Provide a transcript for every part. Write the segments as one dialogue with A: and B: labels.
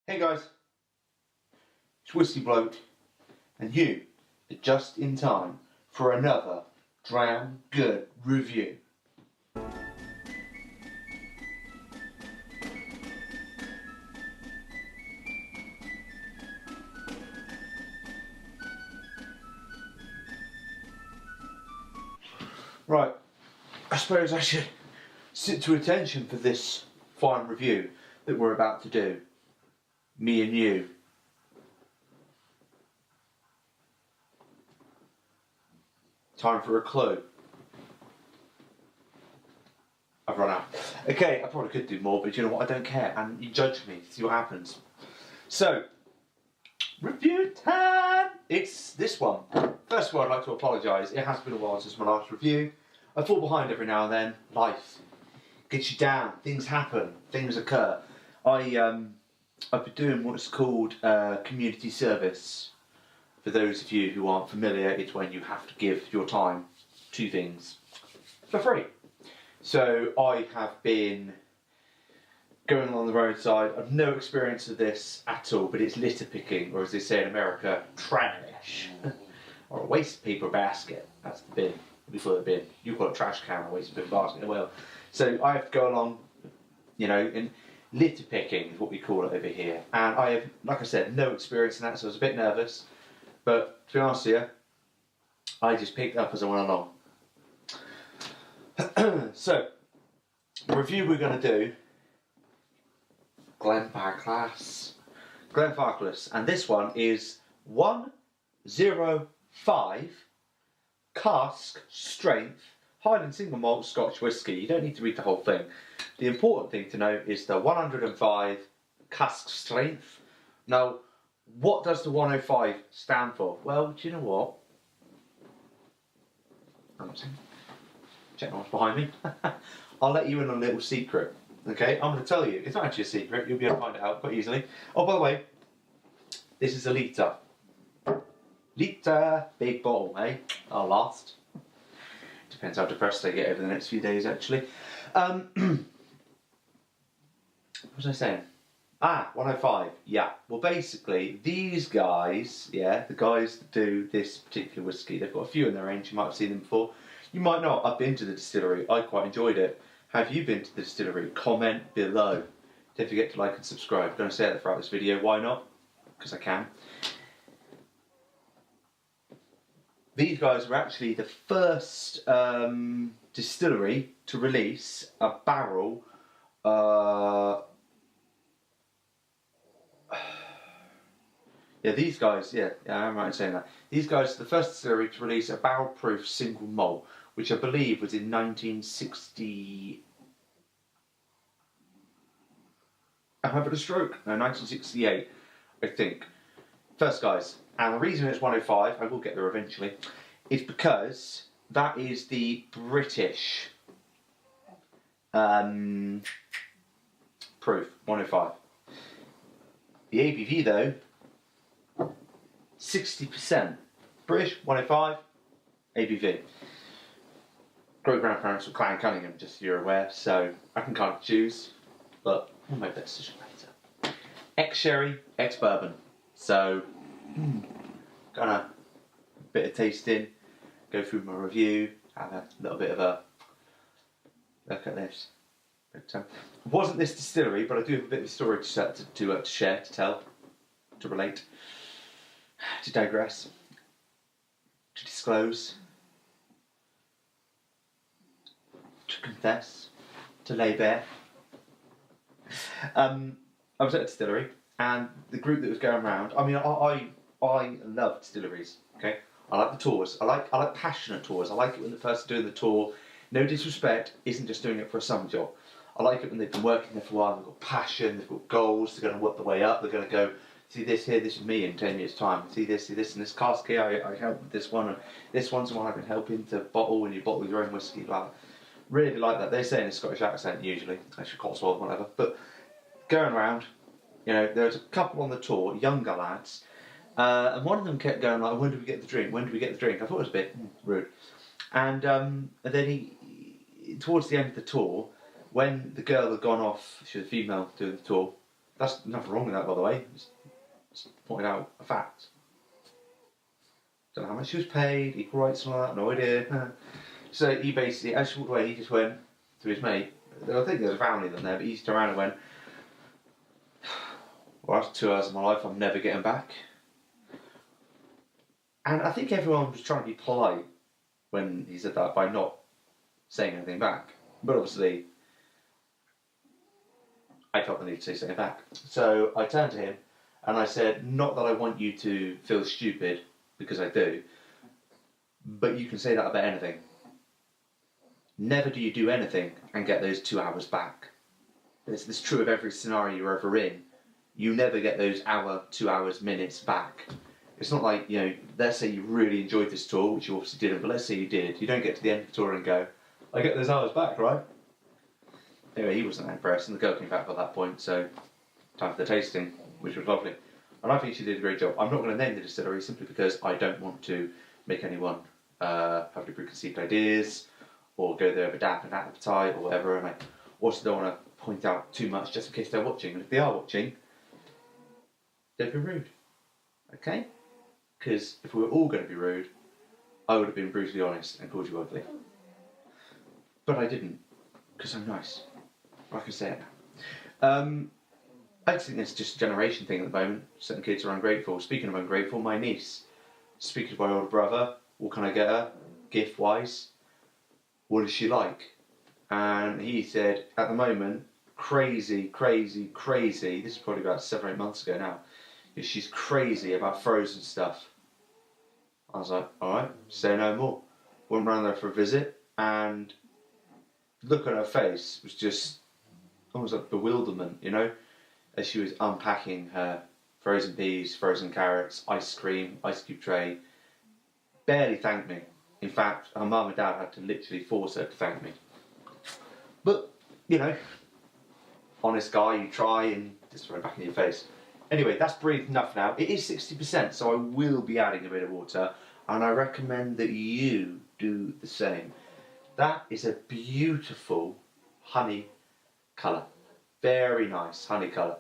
A: Hey guys, it's Whisky Bloke, and you are just in time for another damn good review. Right, I suppose I should sit to attention for this fine review that we're about to do. Me and you. Time for a clue. I've run out. Okay, I probably could do more, but you know what? I don't care. And you judge me. See what happens. So, review time! It's this one. First of all, I'd like to apologise. It has been a while since my last review. I fall behind every now and then. Life gets you down. Things happen. Things occur. I've been doing what's called community service. For those of you who aren't familiar, it's when you have to give your time to things for free. So I have been going along the roadside. I've no experience of this at all, but it's litter picking, or as they say in America, trash. Or a waste paper basket. That's the bin. We call it a bin. You call it a trash can or a waste paper basket. Well, so I have to go along, you know, and litter picking is what we call it over here. And I have, like I said, no experience in that, so I was a bit nervous. But to be honest with you, I just picked up as I went along. So, the review we're going to do, Glenfarclas, and this one is 105 Cask Strength Highland Single Malt Scotch Whisky. You don't need to read the whole thing. The important thing to know is the 105 Cask Strength. Now, what does the 105 stand for? Well, do you know what? I'm not saying. Check what's behind me. I'll let you in on a little secret. Okay, I'm going to tell you. It's not actually a secret. You'll be able to find it out quite easily. Oh, by the way, this is a litre. Litre, big bottle, eh? I'll last. Depends how depressed I get over the next few days, actually. What was I saying? 105. Yeah. Well, basically, these guys, yeah, the guys that do this particular whiskey, they've got a few in their range. You might have seen them before. You might not. I've been to the distillery. I quite enjoyed it. Have you been to the distillery? Comment below. Don't forget to like and subscribe. I'm going to say that throughout this video. Why not? Because I can. These guys were actually the first distillery to release a barrel. Yeah, these guys, yeah, I'm right in saying that. These guys are the first distillery to release a barrel-proof single malt, which I believe was in 1960... I'm having a stroke. No, 1968, I think. First guys. And the reason it's 105, I will get there eventually, is because that is the British proof, 105. The ABV though, 60%. British, 105, ABV. Great grandparents were Clan Cunningham, just so you're aware, so I can kind of choose, but we'll make that decision later. Ex-sherry, ex-bourbon. So, gonna bit of tasting, go through my review, have a little bit of a look at this. But, wasn't this distillery, but I do have a bit of a story to share, to tell, to relate, to digress, to disclose, to confess, to lay bare. I was at a distillery, and the group that was going around. I mean, I love distilleries. Okay, I like the tours. I like passionate tours. I like it when the person doing the tour, no disrespect, isn't just doing it for a summer job. I like it when they've been working there for a while. They've got passion. They've got goals. They're going to work their way up. They're going to go. See this here, this is me in 10 years' time. See this, and this cask here, I help with this one, and this one's the one I've been helping to bottle when you bottle your own whiskey. Like, really like that. They say in a Scottish accent usually, actually Cotswold, whatever. But going around, you know, there was a couple on the tour, younger lads, and one of them kept going like, "When do we get the drink? When do we get the drink?" I thought it was a bit rude. And then he, towards the end of the tour, when the girl had gone off, she was a female doing the tour. That's nothing wrong with that, by the way. Just pointed out a fact. Don't know how much she was paid, equal rights and all that, no idea. So he basically, as she walked away, he just went to his mate. I think there's a family in there, but he just turned around and went, well, that's 2 hours of my life I'm never getting back. And I think everyone was trying to be polite when he said that by not saying anything back. But obviously, I felt the need to say something back. So I turned to him and I said, not that I want you to feel stupid, because I do, but you can say that about anything. Never do you do anything and get those 2 hours back. It's true of every scenario you're ever in. You never get those hour, 2 hours, minutes back. It's not like, you know, let's say you really enjoyed this tour, which you obviously didn't, but let's say you did. You don't get to the end of the tour and go, I get those hours back, right? Anyway, he wasn't that impressed, and the girl came back by that point, so time for the tasting, which was lovely. And I think she did a great job. I'm not going to name the distillery simply because I don't want to make anyone have any preconceived ideas or go there with a dampened appetite or whatever. And I also don't want to point out too much just in case they're watching. And if they are watching, don't be rude. Okay? Because if we were all going to be rude, I would have been brutally honest and called you ugly. But I didn't, because I'm nice. I can say it now. I think it's just a generation thing at the moment. Certain kids are ungrateful. Speaking of ungrateful, my niece, speaking of my older brother, what can I get her, gift-wise? What does she like? And he said, at the moment, crazy, this is probably about 7 or 8 months ago now, she's crazy about frozen stuff. I was like, alright, say no more. Went round there for a visit, and the look on her face was just almost like bewilderment, you know, as she was unpacking her frozen peas, frozen carrots, ice cream, ice cube tray. Barely thanked me. In fact, her mum and dad had to literally force her to thank me. But, you know, honest guy, you try and just throw it back in your face. Anyway, that's breathed enough now. It is 60%, so I will be adding a bit of water, and I recommend that you do the same. That is a beautiful honey colour. Very nice honey colour.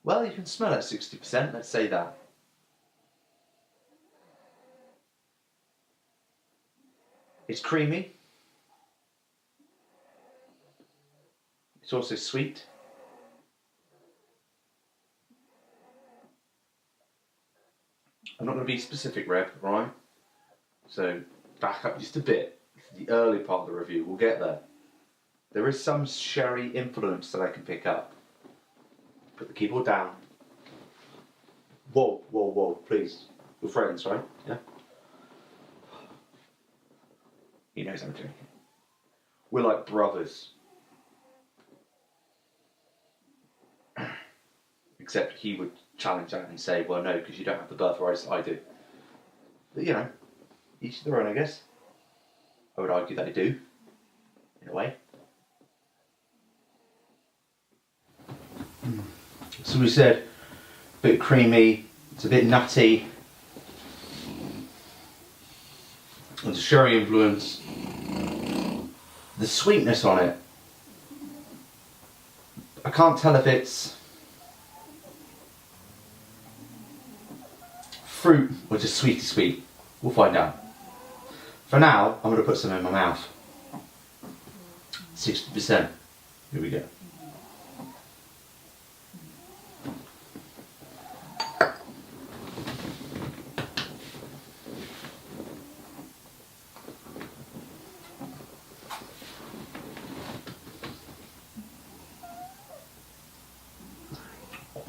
A: Well, you can smell it 60%, let's say that. It's creamy. It's also sweet. I'm not going to be specific, Reb, right? So, back up just a bit. The early part of the review, we'll get there. There is some sherry influence that I can pick up. Put the keyboard down. Whoa, please. We're friends, right? Yeah? He knows I'm joking. We're like brothers. Except he would challenge that and say, well, no, because you don't have the birthrights I do. But, you know, each their own, I guess. I would argue that I do, in a way. So we said, a bit creamy, it's a bit nutty. There's a sherry influence. The sweetness on it, I can't tell if it's fruit or just sweet. We'll find out. For now, I'm going to put some in my mouth. 60%. Here we go.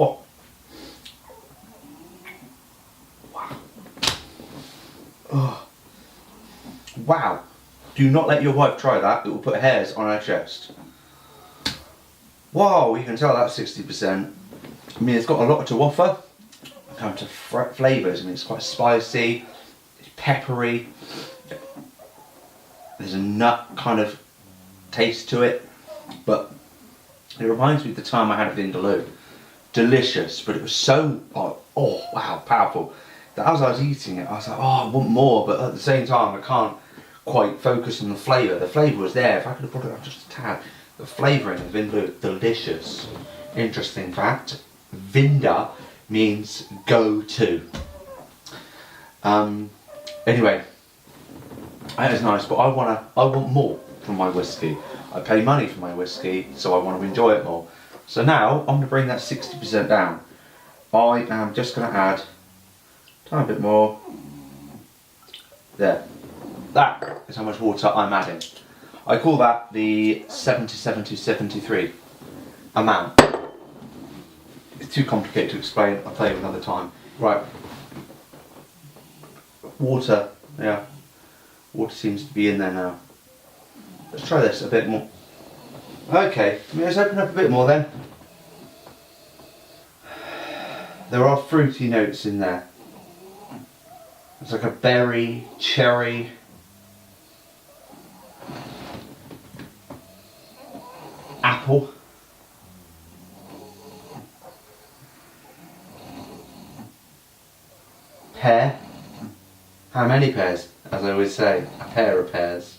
A: Oh. Wow. Oh. Wow. Do not let your wife try that. It will put hairs on her chest. Wow, you can tell that's 60%. I mean, it's got a lot to offer. Come to flavours. I mean, it's quite spicy. It's peppery. There's a nut kind of taste to it. But it reminds me of the time I had it in Vindaloo. Delicious, but it was so, oh wow, powerful, that as I was eating it, I was like, oh, I want more, but at the same time, I can't quite focus on the flavour. The flavour was there. If I could have brought it up just a tad, The flavouring of Vindaloo, delicious. Interesting fact, Vinda means go to. Anyway, that is nice, but I want more from my whiskey. I pay money for my whiskey, so I want to enjoy it more. So now, I'm going to bring that 60% down. I am just going to add a tiny bit more. There. That is how much water I'm adding. I call that the 77 to 73 amount. It's too complicated to explain, I'll tell you another time. Right. Water, yeah. Water seems to be in there now. Let's try this a bit more. Okay, let's open up a bit more then. There are fruity notes in there. It's like a berry, cherry. Apple. Pear. How many pears? As I always say, a pair of pears.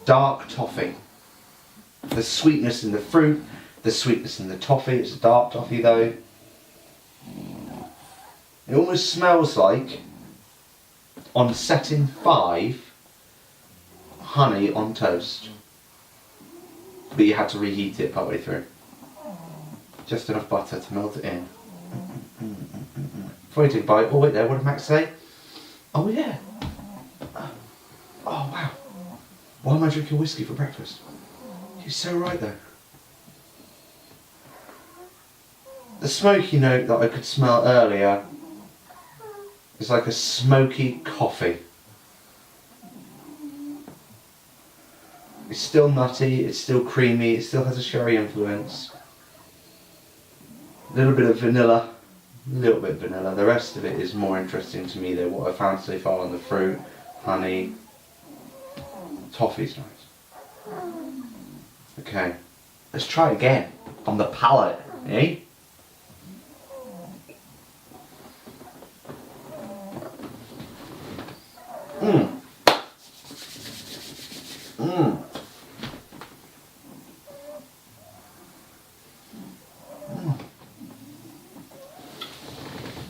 A: Dark toffee. The sweetness in the fruit, the sweetness in the toffee. It's a dark toffee though. It almost smells like, on setting 5, honey on toast. But you had to reheat it partway through. Just enough butter to melt it in. Before you take a bite, oh wait there, what did Max say? Oh yeah. Oh wow. Why am I drinking whiskey for breakfast? He's so right though. The smoky note that I could smell earlier is like a smoky coffee. It's still nutty, it's still creamy, it still has a sherry influence. A little bit of vanilla, The rest of it is more interesting to me than what I found so far on the fruit, honey, toffee's nice. Okay, let's try again on the palate, eh?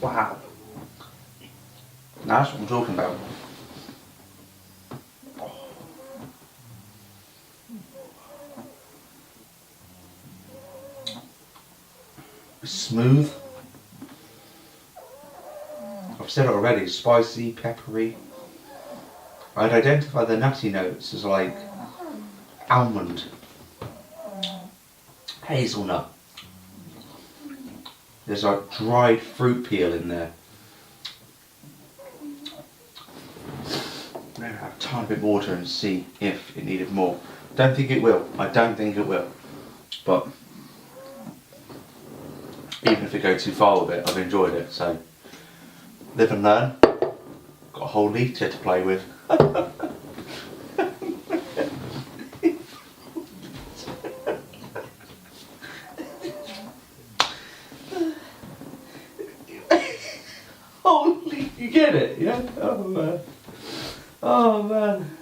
A: Wow. That's what I'm talking about. Smooth. I've said it already, spicy, peppery. I'd identify the nutty notes as like almond, hazelnut. There's like dried fruit peel in there. Maybe have a tiny bit of water and see if it needed more. Don't think it will. I don't think it will. But even if it goes too far with it, I've enjoyed it. So live and learn. Got a whole litre to play with. Holy, you get it, yeah? Oh man. Oh man.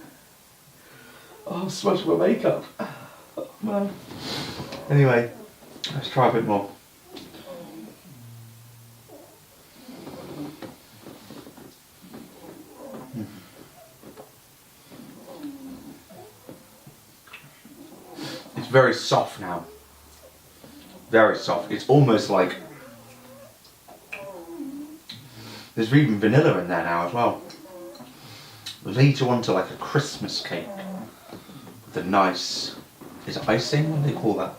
A: Oh, I'm smudging my makeup. Oh man. Anyway, let's try a bit more. It's very soft now. Very soft. It's almost like there's even vanilla in there now as well. Leads you onto like a Christmas cake with a nice, is it icing? What do they call that?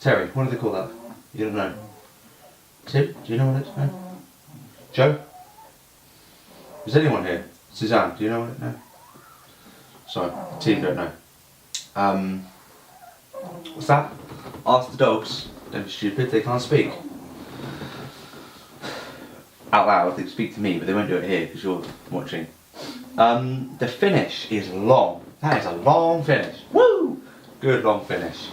A: Terry, what do they call that? You don't know. Tim, do you know what it is? No? Joe? Is anyone here? Suzanne, do you know what it is? No? Sorry, the team don't know. What's that? Ask the dogs. Don't be stupid, they can't speak. Out loud, they speak to me, but they won't do it here because you're watching. The finish is long. That is a long finish. Woo! Good long finish.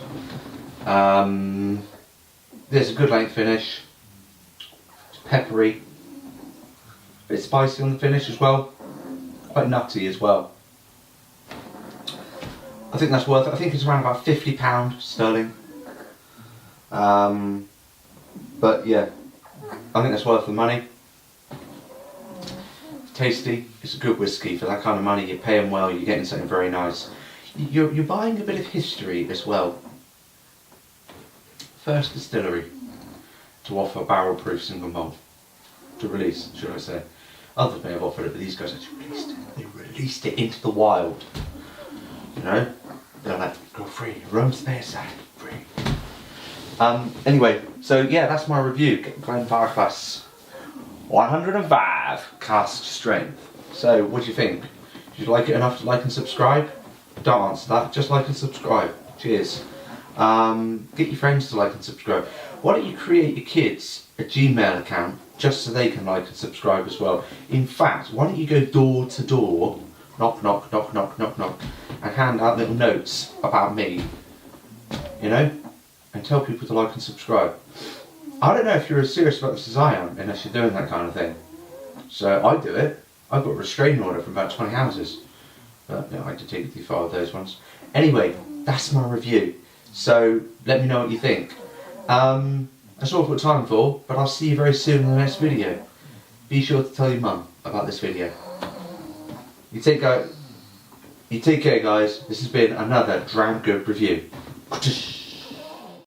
A: There's a good length finish. It's peppery. A bit spicy on the finish as well. Quite nutty as well. I think that's worth it. I think it's around about £50 sterling. But yeah, I think that's worth the money. Tasty. It's a good whiskey for that kind of money. You're paying well. You're getting something very nice. You're buying a bit of history as well. First distillery to offer barrel-proof single malt to release, should I say? Others may have offered it, but these guys actually released it. They released it into the wild. You know, they're like, go free. Rome's there, side free. Anyway, so yeah, that's my review. Glenfarclas 105 Cask Strength. So, what do you think? Did you like it enough to like and subscribe? Don't answer that. Just like and subscribe. Cheers. Get your friends to like and subscribe. Why don't you create your kids a Gmail account just so they can like and subscribe as well? In fact, why don't you go door to door, knock, knock, knock, knock, knock, knock, and hand out little notes about me, you know, and tell people to like and subscribe. I don't know if you're as serious about this as I am, unless you're doing that kind of thing. So I do it. I've got a restraining order from about 20 houses. But no, I had to take it too far with those ones. Anyway, that's my review. So let me know what you think. That's all I've got time for, but I'll see you very soon in the next video. Be sure to tell your mum about this video. You take care, guys. This has been another damn good review.